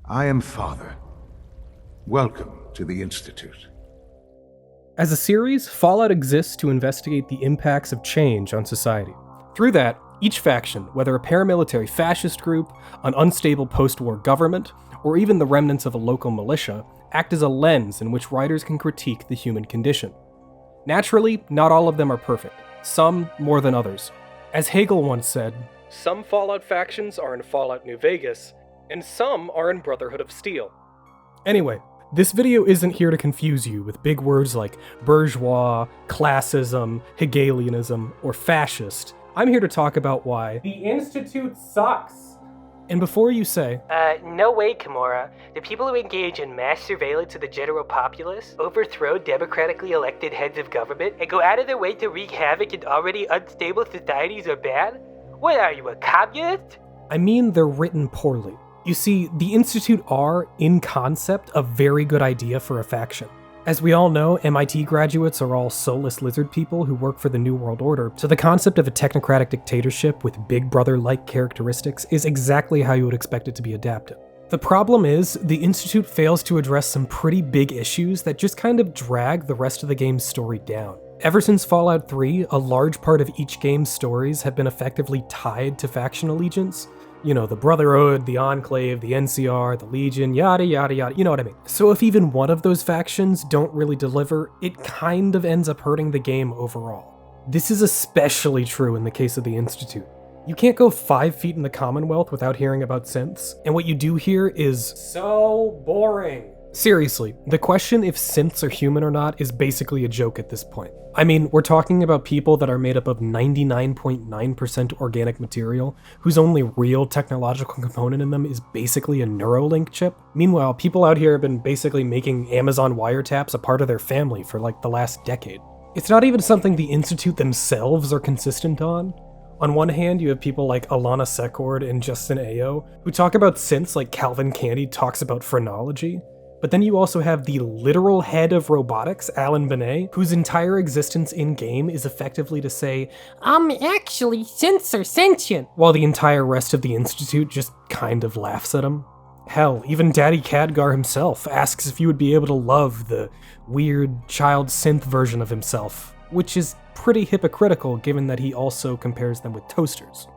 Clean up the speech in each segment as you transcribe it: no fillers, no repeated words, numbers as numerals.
I am Father. Welcome to the Institute. As a series, Fallout exists to investigate the impacts of change on society. Through that, each faction, whether a paramilitary fascist group, an unstable post-war government, or even the remnants of a local militia, act as a lens in which writers can critique the human condition. Naturally, not all of them are perfect, some more than others. As Hegel once said, some Fallout factions are in Fallout New Vegas, and some are in Brotherhood of Steel. Anyway, this video isn't here to confuse you with big words like bourgeois, classism, Hegelianism, or fascist. I'm here to talk about why the Institute sucks. And before you say, No way, Kimura. The people who engage in mass surveillance of the general populace, overthrow democratically elected heads of government, and go out of their way to wreak havoc in already unstable societies are bad? What are you, a communist? I mean they're written poorly. You see, the Institute are, in concept, a very good idea for a faction. As we all know, MIT graduates are all soulless lizard people who work for the New World Order, so the concept of a technocratic dictatorship with Big Brother-like characteristics is exactly how you would expect it to be adapted. The problem is, the Institute fails to address some pretty big issues that just kind of drag the rest of the game's story down. Ever since Fallout 3, a large part of each game's stories have been effectively tied to faction allegiance. You know, the Brotherhood, the Enclave, the NCR, the Legion, yada yada yada, you know what I mean. So if even one of those factions don't really deliver, it kind of ends up hurting the game overall. This is especially true in the case of the Institute. You can't go 5 feet in the Commonwealth without hearing about synths, and what you do here is so boring. Seriously, the question if synths are human or not is basically a joke at this point. I mean, we're talking about people that are made up of 99.9% organic material, whose only real technological component in them is basically a Neuralink chip. Meanwhile, people out here have been basically making Amazon wiretaps a part of their family for like the last decade. It's not even something the Institute themselves are consistent on. On one hand, you have people like Alana Secord and Justin Ayo, who talk about synths like Calvin Candy talks about phrenology. But then you also have the literal head of robotics, Alan Benet, whose entire existence in-game is effectively to say, actually, synths are sentient, while the entire rest of the Institute just kind of laughs at him. Hell, even Daddy Khadgar himself asks if you would be able to love the weird child synth version of himself, which is pretty hypocritical given that he also compares them with toasters.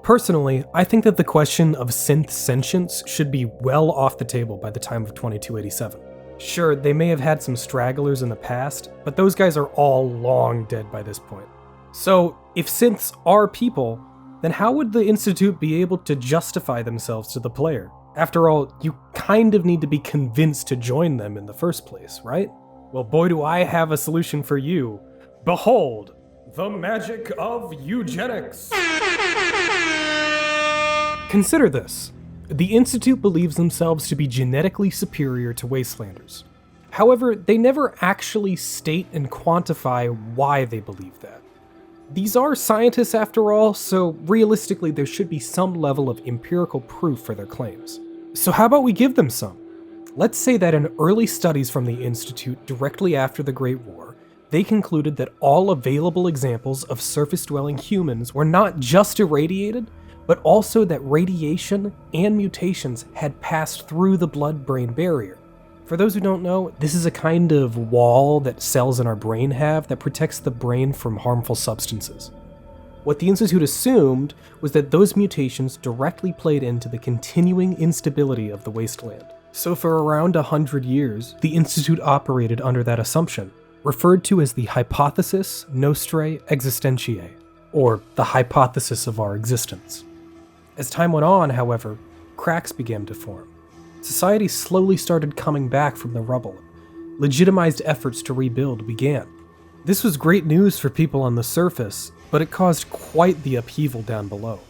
Personally, I think that the question of synth sentience should be well off the table by the time of 2287. Sure, they may have had some stragglers in the past, but those guys are all long dead by this point. So, if synths are people, then how would the Institute be able to justify themselves to the player? After all, you kind of need to be convinced to join them in the first place, right? Well, boy do I have a solution for you. Behold, the magic of eugenics! Consider this. The Institute believes themselves to be genetically superior to Wastelanders. However, they never actually state and quantify why they believe that. These are scientists after all, so realistically there should be some level of empirical proof for their claims. So how about we give them some? Let's say that in early studies from the Institute directly after the Great War, they concluded that all available examples of surface-dwelling humans were not just irradiated, but also that radiation and mutations had passed through the blood-brain barrier. For those who don't know, this is a kind of wall that cells in our brain have that protects the brain from harmful substances. What the Institute assumed was that those mutations directly played into the continuing instability of the wasteland. So for around 100 years, the Institute operated under that assumption, referred to as the Hypothesis Nostrae Existentiae, or the hypothesis of our existence. As time went on, however, cracks began to form. Society slowly started coming back from the rubble. Legitimized efforts to rebuild began. This was great news for people on the surface, but it caused quite the upheaval down below.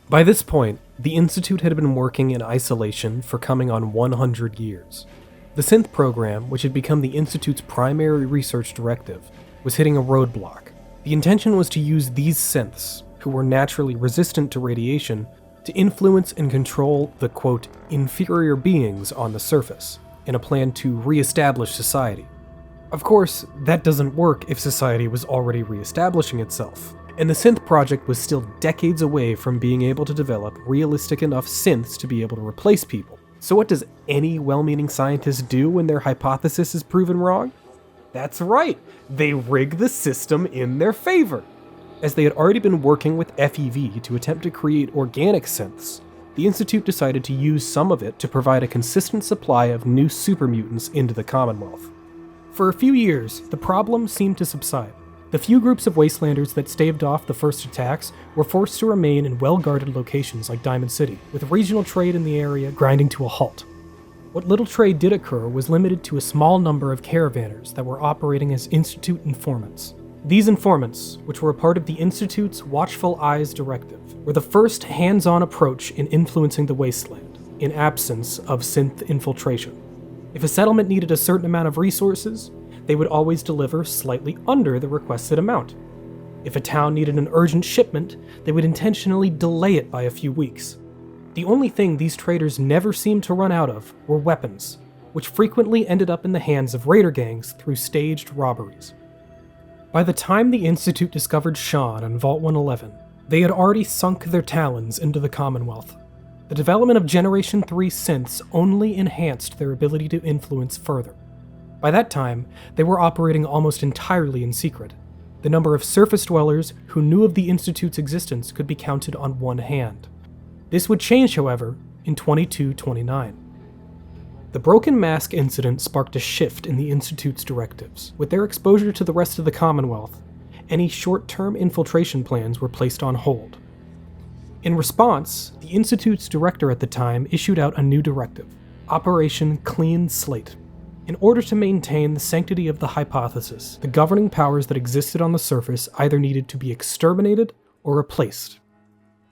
By this point, the Institute had been working in isolation for coming on 100 years. The synth program, which had become the Institute's primary research directive, was hitting a roadblock. The intention was to use these synths, who were naturally resistant to radiation, to influence and control the, quote, inferior beings on the surface, in a plan to re-establish society. Of course, that doesn't work if society was already re-establishing itself, and the synth project was still decades away from being able to develop realistic enough synths to be able to replace people. So what does any well-meaning scientist do when their hypothesis is proven wrong? That's right, they rig the system in their favor. As they had already been working with FEV to attempt to create organic synths, the Institute decided to use some of it to provide a consistent supply of new super mutants into the Commonwealth. For a few years, the problem seemed to subside. The few groups of wastelanders that staved off the first attacks were forced to remain in well-guarded locations like Diamond City, with regional trade in the area grinding to a halt. What little trade did occur was limited to a small number of caravanners that were operating as Institute informants. These informants, which were a part of the Institute's Watchful Eyes Directive, were the first hands-on approach in influencing the wasteland, in absence of synth infiltration. If a settlement needed a certain amount of resources, they would always deliver slightly under the requested amount. If a town needed an urgent shipment, they would intentionally delay it by a few weeks. The only thing these traders never seemed to run out of were weapons, which frequently ended up in the hands of raider gangs through staged robberies. By the time the Institute discovered Sean on Vault 111, they had already sunk their talons into the Commonwealth. The development of Generation 3 synths only enhanced their ability to influence further. By that time, they were operating almost entirely in secret. The number of surface dwellers who knew of the Institute's existence could be counted on one hand. This would change, however, in 2229. The Broken Mask incident sparked a shift in the Institute's directives. With their exposure to the rest of the Commonwealth, any short-term infiltration plans were placed on hold. In response, the Institute's director at the time issued out a new directive, Operation Clean Slate. In order to maintain the sanctity of the hypothesis, the governing powers that existed on the surface either needed to be exterminated or replaced.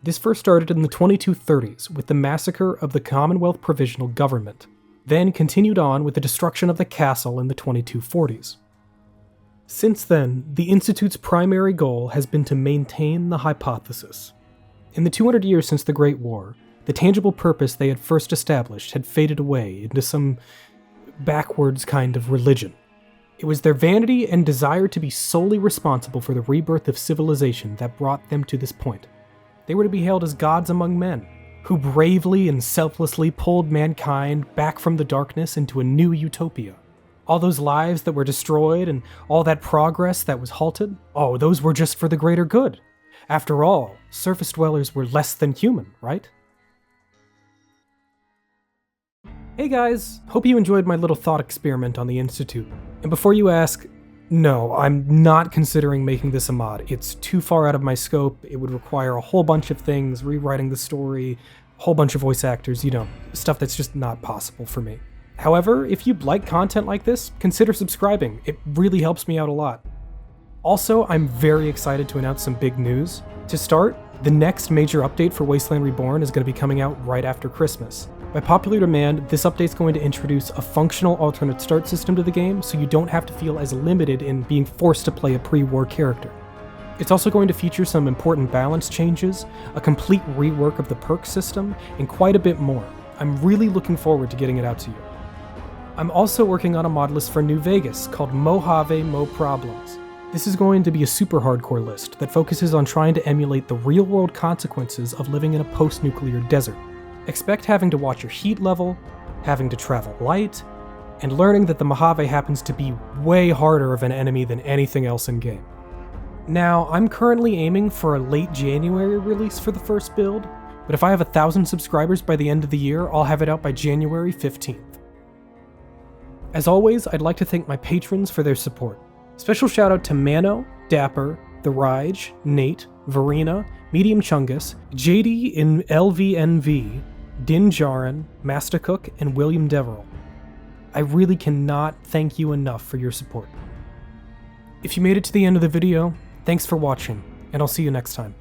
This first started in the 2230s with the massacre of the Commonwealth Provisional Government, then continued on with the destruction of the castle in the 2240s. Since then, the Institute's primary goal has been to maintain the hypothesis. In the 200 years since the Great War, the tangible purpose they had first established had faded away into some backwards kind of religion. It was their vanity and desire to be solely responsible for the rebirth of civilization that brought them to this point. They were to be hailed as gods among men, who bravely and selflessly pulled mankind back from the darkness into a new utopia. All those lives that were destroyed and all that progress that was halted, those were just for the greater good. After all, surface dwellers were less than human, right? Hey guys, hope you enjoyed my little thought experiment on the Institute. And before you ask, no, I'm not considering making this a mod. It's too far out of my scope. It would require a whole bunch of things, rewriting the story, a whole bunch of voice actors, stuff that's just not possible for me. However, if you'd like content like this, consider subscribing. It really helps me out a lot. Also, I'm very excited to announce some big news. To start, the next major update for Wasteland Reborn is going to be coming out right after Christmas. By popular demand, this update is going to introduce a functional alternate start system to the game, so you don't have to feel as limited in being forced to play a pre-war character. It's also going to feature some important balance changes, a complete rework of the perk system, and quite a bit more. I'm really looking forward to getting it out to you. I'm also working on a mod list for New Vegas called Mojave Mo Problems. This is going to be a super hardcore list that focuses on trying to emulate the real-world consequences of living in a post-nuclear desert. Expect having to watch your heat level, having to travel light, and learning that the Mojave happens to be way harder of an enemy than anything else in-game. Now, I'm currently aiming for a late January release for the first build, but if I have 1,000 subscribers by the end of the year, I'll have it out by January 15th. As always, I'd like to thank my patrons for their support. Special shout out to Mano, Dapper, The Rige, Nate, Verena, Medium Chungus, JD in LVNV, Din Jarin, Mastacook, and William Deverell. I really cannot thank you enough for your support. If you made it to the end of the video, thanks for watching, and I'll see you next time.